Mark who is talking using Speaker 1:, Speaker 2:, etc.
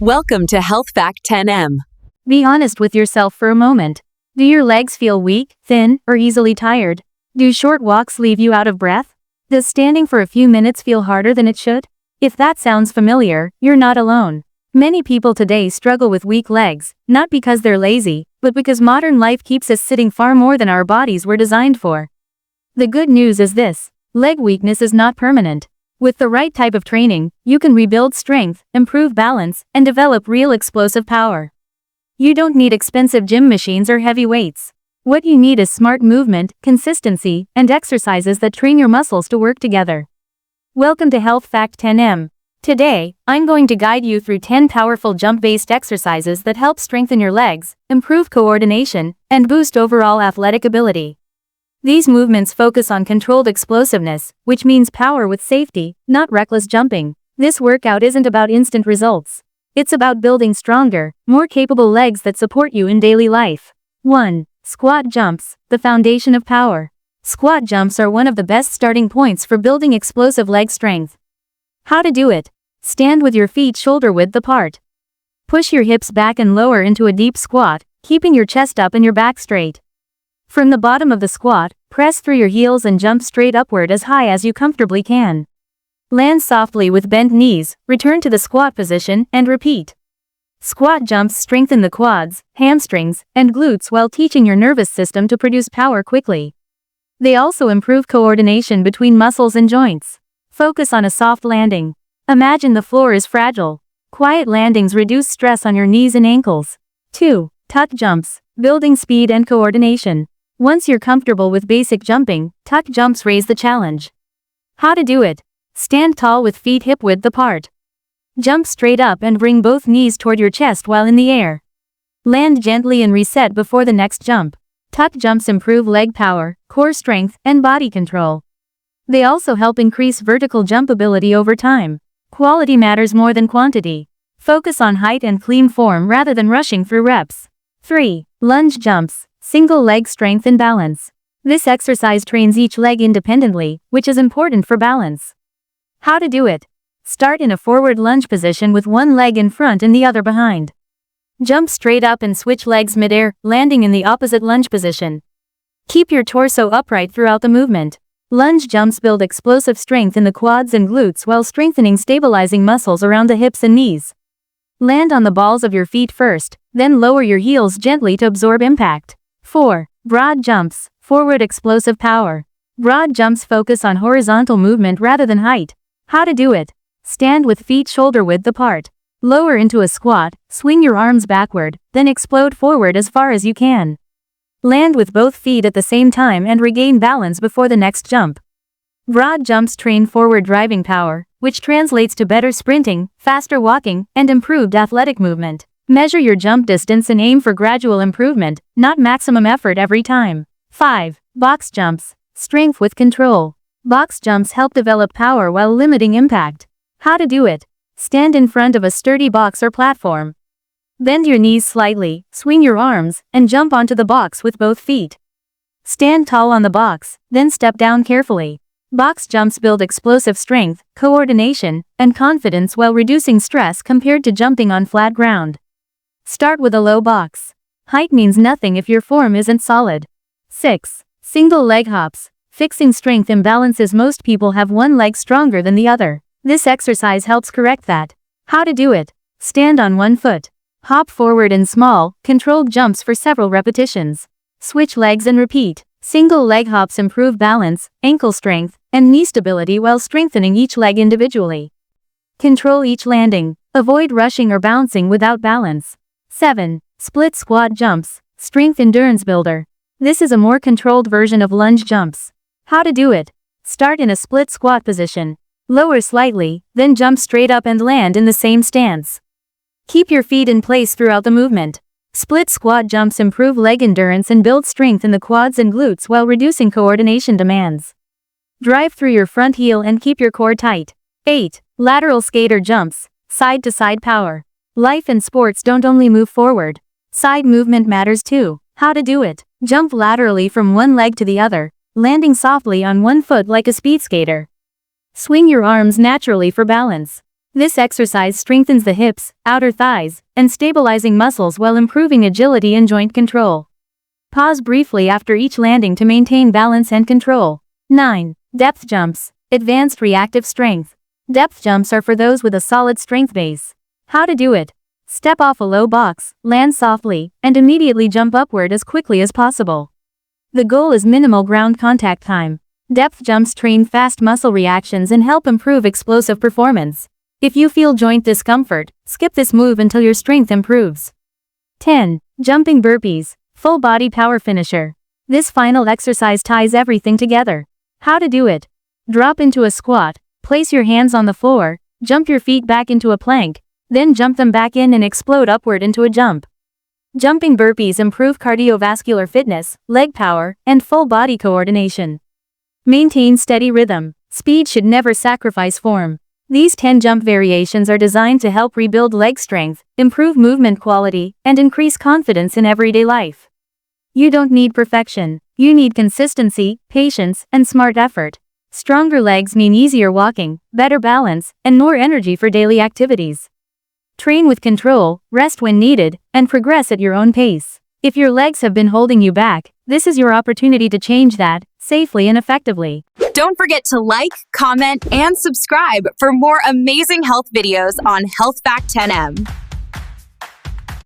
Speaker 1: Welcome to Health Fact 10M.
Speaker 2: Be honest with yourself for a moment. Do your legs feel weak, thin, or easily tired? Do short walks leave you out of breath? Does standing for a few minutes feel harder than it should? If that sounds familiar, you're not alone. Many people today struggle with weak legs, not because they're lazy, but because modern life keeps us sitting far more than our bodies were designed for. The good news is this: leg weakness is not permanent. With the right type of training, you can rebuild strength, improve balance, and develop real explosive power. You don't need expensive gym machines or heavy weights. What you need is smart movement, consistency, and exercises that train your muscles to work together. Welcome to Health Fact 10M. Today, I'm going to guide you through 10 powerful jump-based exercises that help strengthen your legs, improve coordination, and boost overall athletic ability. These movements focus on controlled explosiveness, which means power with safety, not reckless jumping. This workout isn't about instant results. It's about building stronger, more capable legs that support you in daily life. 1. Squat jumps, the foundation of power. Squat jumps are one of the best starting points for building explosive leg strength. How to do it? Stand with your feet shoulder width apart. Push your hips back and lower into a deep squat, keeping your chest up and your back straight. From the bottom of the squat, press through your heels and jump straight upward as high as you comfortably can. Land softly with bent knees, return to the squat position, and repeat. Squat jumps strengthen the quads, hamstrings, and glutes while teaching your nervous system to produce power quickly. They also improve coordination between muscles and joints. Focus on a soft landing. Imagine the floor is fragile. Quiet landings reduce stress on your knees and ankles. 2. Tuck jumps, building speed and coordination. Once you're comfortable with basic jumping, tuck jumps raise the challenge. How to do it? Stand tall with feet hip width apart. Jump straight up and bring both knees toward your chest while in the air. Land gently and reset before the next jump. Tuck jumps improve leg power, core strength, and body control. They also help increase vertical jump ability over time. Quality matters more than quantity. Focus on height and clean form rather than rushing through reps. 3. Lunge jumps, single leg strength and balance. This exercise trains each leg independently, which is important for balance. How to do it? Start in a forward lunge position with one leg in front and the other behind. Jump straight up and switch legs midair, landing in the opposite lunge position. Keep your torso upright throughout the movement. Lunge jumps build explosive strength in the quads and glutes while strengthening stabilizing muscles around the hips and knees. Land on the balls of your feet first, then lower your heels gently to absorb impact. 4. Broad jumps, forward explosive power. Broad jumps focus on horizontal movement rather than height. How to do it? Stand with feet shoulder width apart. Lower into a squat, swing your arms backward, then explode forward as far as you can. Land with both feet at the same time and regain balance before the next jump. Broad jumps train forward driving power, which translates to better sprinting, faster walking, and improved athletic movement. Measure your jump distance and aim for gradual improvement, not maximum effort every time. 5. Box jumps, strength with control. Box jumps help develop power while limiting impact. How to do it? Stand in front of a sturdy box or platform. Bend your knees slightly, swing your arms, and jump onto the box with both feet. Stand tall on the box, then step down carefully. Box jumps build explosive strength, coordination, and confidence while reducing stress compared to jumping on flat ground. Start with a low box. Height means nothing if your form isn't solid. 6. Single leg hops, fixing strength imbalances. Most people have one leg stronger than the other. This exercise helps correct that. How to do it? Stand on one foot. Hop forward in small, controlled jumps for several repetitions. Switch legs and repeat. Single leg hops improve balance, ankle strength, and knee stability while strengthening each leg individually. Control each landing. Avoid rushing or bouncing without balance. 7. Split squat jumps, strength endurance builder. This is a more controlled version of lunge jumps. How to do it? Start in a split squat position. Lower slightly, then jump straight up and land in the same stance. Keep your feet in place throughout the movement. Split squat jumps improve leg endurance and build strength in the quads and glutes while reducing coordination demands. Drive through your front heel and keep your core tight. 8. Lateral skater jumps, side to side power. Life and sports don't only move forward. Side movement matters too. How to do it? Jump laterally from one leg to the other, landing softly on one foot like a speed skater. Swing your arms naturally for balance. This exercise strengthens the hips, outer thighs, and stabilizing muscles while improving agility and joint control. Pause briefly after each landing to maintain balance and control. 9. Depth jumps. Advanced reactive strength. Depth jumps are for those with a solid strength base. How to do it? Step off a low box, land softly, and immediately jump upward as quickly as possible. The goal is minimal ground contact time. Depth jumps train fast muscle reactions and help improve explosive performance. If you feel joint discomfort, skip this move until your strength improves. 10. Jumping burpees. Full body power finisher. This final exercise ties everything together. How to do it? Drop into a squat, place your hands on the floor, jump your feet back into a plank, then jump them back in and explode upward into a jump. Jumping burpees improve cardiovascular fitness, leg power, and full body coordination. Maintain steady rhythm. Speed should never sacrifice form. These 10 jump variations are designed to help rebuild leg strength, improve movement quality, and increase confidence in everyday life. You don't need perfection. You need consistency, patience, and smart effort. Stronger legs mean easier walking, better balance, and more energy for daily activities. Train with control, rest when needed, and progress at your own pace. If your legs have been holding you back, this is your opportunity to change that, safely and effectively.
Speaker 1: Don't forget to like, comment, and subscribe for more amazing health videos on Health Fact 10M.